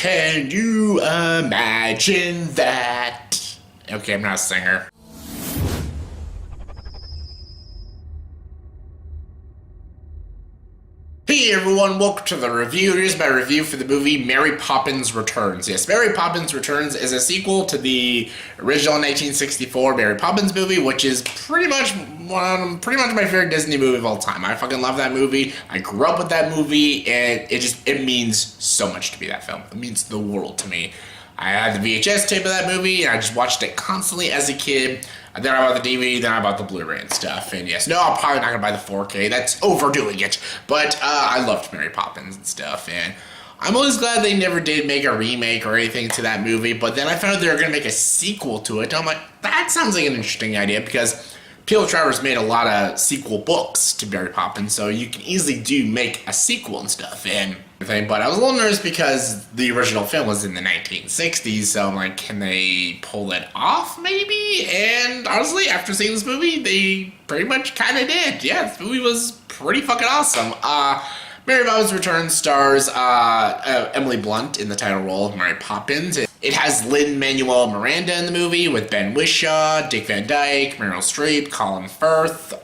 Can you imagine that? Okay, I'm not a singer. Hey everyone, welcome to the review. Here's my review for the movie Mary Poppins Returns. Yes, Mary Poppins Returns is a sequel to the original 1964 Mary Poppins movie, which is pretty much my favorite Disney movie of all time. I fucking love that movie. I grew up with that movie, and it means so much to me, that film. It means the world to me. I had the VHS tape of that movie, and I just watched it constantly as a kid. Then I bought the DVD, then I bought the Blu-ray and stuff. And yes, no, I'm probably not going to buy the 4K. That's overdoing it. But I loved Mary Poppins and stuff. And I'm always glad they never did make a remake or anything to that movie. But then I found out they were going to make a sequel to it. And I'm like, that sounds like an interesting idea, because P.L. Travers made a lot of sequel books to Mary Poppins, so you can easily make a sequel and stuff and everything. But I was a little nervous because the original film was in the 1960s, so I'm like, can they pull it off maybe? And honestly, after seeing this movie, they pretty much kind of did. Yeah, this movie was pretty fucking awesome. Mary Poppins Returns stars Emily Blunt in the title role of Mary Poppins. It has Lin Manuel Miranda in the movie with Ben Whishaw, Dick Van Dyke, Meryl Streep, Colin Firth,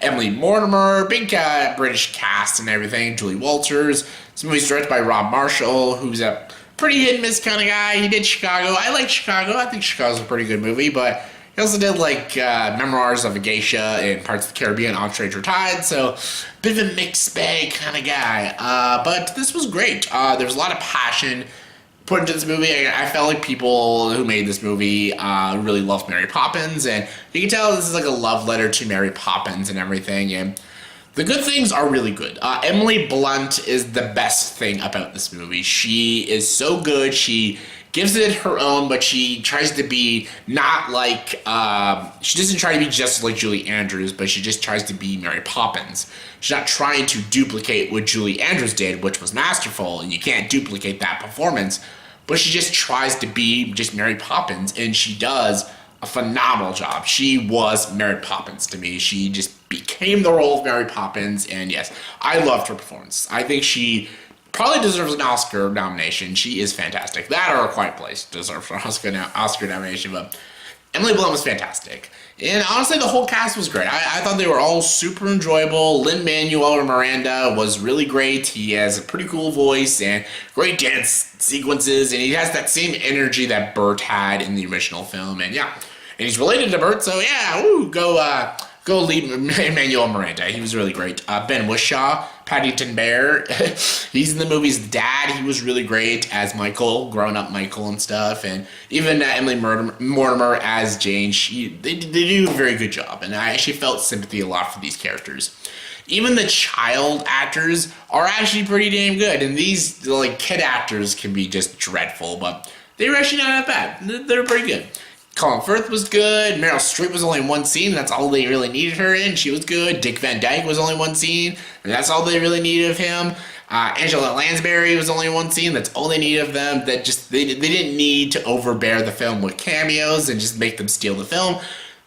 Emily Mortimer, big British cast and everything, Julie Walters. This movie's directed by Rob Marshall, who's a pretty hit and miss kind of guy. He did Chicago. I like Chicago. I think Chicago's a pretty good movie, but he also did like Memoirs of a Geisha and Parts of the Caribbean on Stranger Tides, so a bit of a mixed bag kind of guy. But this was great. There was a lot of passion put into this movie. I felt like people who made this movie really loved Mary Poppins, and you can tell this is like a love letter to Mary Poppins and everything, and the good things are really good. Emily Blunt is the best thing about this movie. She is so good. She gives it her own, but she tries to be not like, she doesn't try to be just like Julie Andrews, but she just tries to be Mary Poppins. She's not trying to duplicate what Julie Andrews did, which was masterful, and you can't duplicate that performance, but she just tries to be just Mary Poppins, and she does a phenomenal job. She was Mary Poppins to me. She just became the role of Mary Poppins, and yes, I loved her performance. I think she probably deserves an Oscar nomination. She is fantastic. That or A Quiet Place deserves an Oscar nomination, but Emily Blunt was fantastic. And honestly, the whole cast was great. I thought they were all super enjoyable. Lin Manuel Miranda was really great. He has a pretty cool voice and great dance sequences, and he has that same energy that Bert had in the original film. And yeah, and he's related to Bert, so yeah, go lead Manuel Miranda. He was really great. Ben Whishaw, Paddington Bear. He's in the movie's dad. He was really great as Michael, grown up Michael and stuff. And even Emily Mortimer as Jane. They do a very good job. And I actually felt sympathy a lot for these characters. Even the child actors are actually pretty damn good. And these like kid actors can be just dreadful, but they were actually not that bad. They're pretty good. Colin Firth was good. Meryl Streep was only in one scene. That's all they really needed her in. She was good. Dick Van Dyke was only one scene, and that's all they really needed of him. Angela Lansbury was only in one scene. That's all they needed of them. That just they didn't need to overbear the film with cameos and just make them steal the film.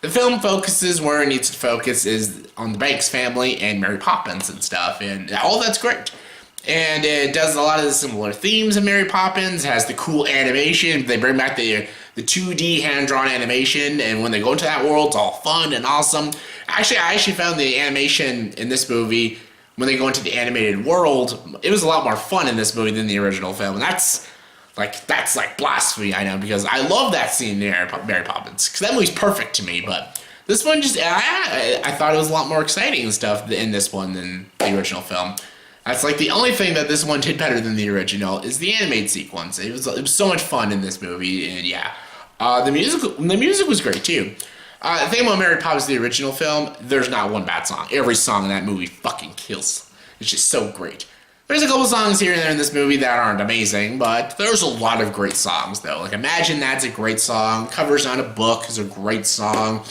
The film focuses where it needs to focus, is on the Banks family and Mary Poppins and stuff, and all that's great. And it does a lot of the similar themes of Mary Poppins. It has the cool animation. They bring back the 2D hand-drawn animation, and when they go into that world, it's all fun and awesome. Actually, I found the animation in this movie, when they go into the animated world, it was a lot more fun in this movie than the original film. And that's like blasphemy, I know, because I love that scene in Mary Poppins, because that movie's perfect to me, but this one just, I thought it was a lot more exciting and stuff in this one than the original film. That's like the only thing that this one did better than the original is the animated sequence. It was so much fun in this movie, and yeah. The music was great too. The thing about Mary Poppins, the original film, there's not one bad song. Every song in that movie fucking kills. It's just so great. There's a couple songs here and there in this movie that aren't amazing, but there's a lot of great songs though. Like Imagine That's a great song. Covers on a Book is a great song.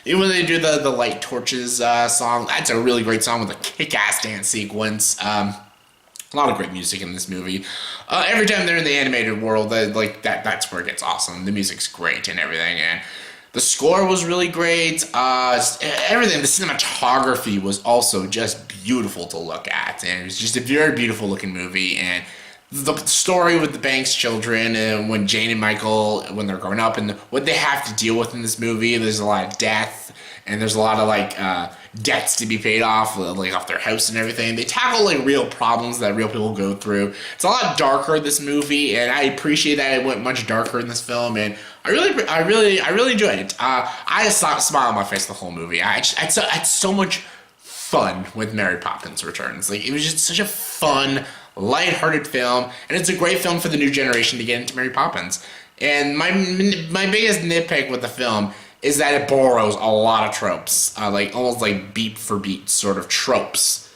Even when they do the Light Torches song, that's a really great song with a kick-ass dance sequence. A lot of great music in this movie. Every time they're in the animated world, that's where it gets awesome. The music's great and everything, and the score was really great. Everything, the cinematography was also just beautiful to look at, and it was just a very beautiful looking movie. And the story with the Banks children and when Jane and Michael, when they're growing up, and what they have to deal with in this movie. There's a lot of death, and there's a lot of like debts to be paid off, like off their house and everything. They tackle like real problems that real people go through. It's a lot darker, this movie, and I appreciate that it went much darker in this film, and I really enjoyed it. I had a smile on my face the whole movie. I had so much fun with Mary Poppins Returns. Like, it was just such a fun, lighthearted film, and it's a great film for the new generation to get into Mary Poppins. And my biggest nitpick with the film is that it borrows a lot of tropes, like almost like beat for beat sort of tropes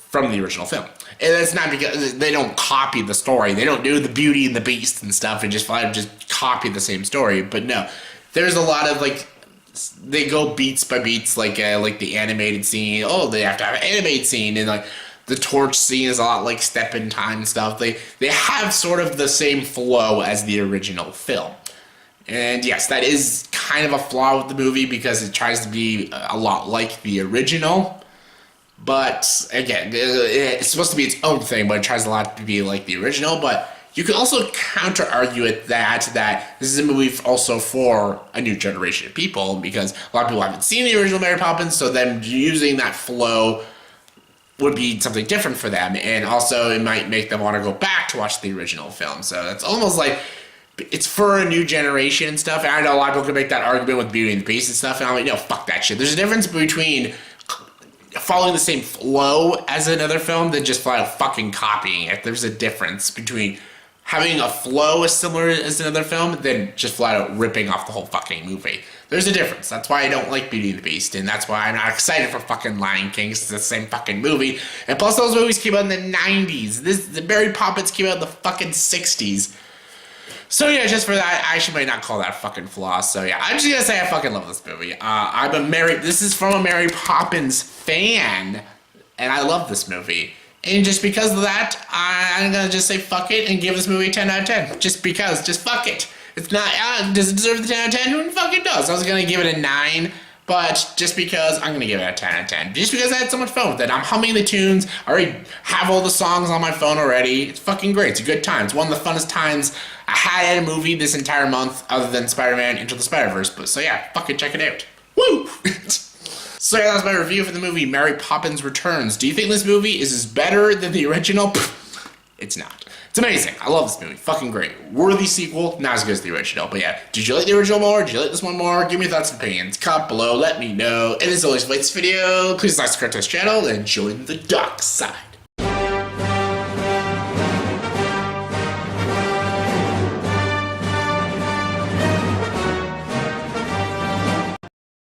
from the original film. And that's not because they don't copy the story. They don't do the Beauty and the Beast and stuff and just copy the same story. But no, there's a lot of like, they go beats by beats, like the animated scene. Oh, they have to have an animated scene, and like the torch scene is a lot like Step in Time and stuff. They have sort of the same flow as the original film. And yes, that is kind of a flaw with the movie because it tries to be a lot like the original. But again, it's supposed to be its own thing, but it tries a lot to be like the original. But you could also counter-argue at that this is a movie also for a new generation of people, because a lot of people haven't seen the original Mary Poppins, so them using that flow would be something different for them, and also it might make them want to go back to watch the original film. So that's almost like it's for a new generation and stuff, and I know a lot of people could make that argument with Beauty and the Beast and stuff, and I'm like, no, fuck that shit. There's a difference between following the same flow as another film than just flat out fucking copying it. There's a difference between having a flow as similar as another film than just flat out ripping off the whole fucking movie. There's a difference. That's why I don't like Beauty and the Beast, and that's why I'm not excited for fucking Lion King, because it's the same fucking movie. And plus those movies came out in the 90s. The Mary Poppins came out in the fucking 60s. So yeah, just for that, I might not call that a fucking flaw. So yeah, I'm just gonna say I fucking love this movie. This is from a Mary Poppins fan, and I love this movie. And just because of that, I'm gonna just say fuck it and give this movie a 10 out of 10. Just because, just fuck it. It's not, does it deserve the 10 out of 10? Who fucking does? I was gonna give it a 9, but just because, I'm gonna give it a 10 out of 10. Just because I had so much fun with it. I'm humming the tunes, I already have all the songs on my phone already. It's fucking great, it's a good time. It's one of the funnest times I had at a movie this entire month, other than Spider-Man Into the Spider-Verse. But so yeah, fucking check it out. Woo! So yeah, that's my review for the movie Mary Poppins Returns. Do you think this movie is better than the original? Pfft, it's not. It's amazing. I love this movie. Fucking great. Worthy sequel. Not as good as the original. But yeah, did you like the original more? Did you like this one more? Give me your thoughts and opinions. Comment below. Let me know. And as always, if you like this video, please like, subscribe to this channel, and join the dark side.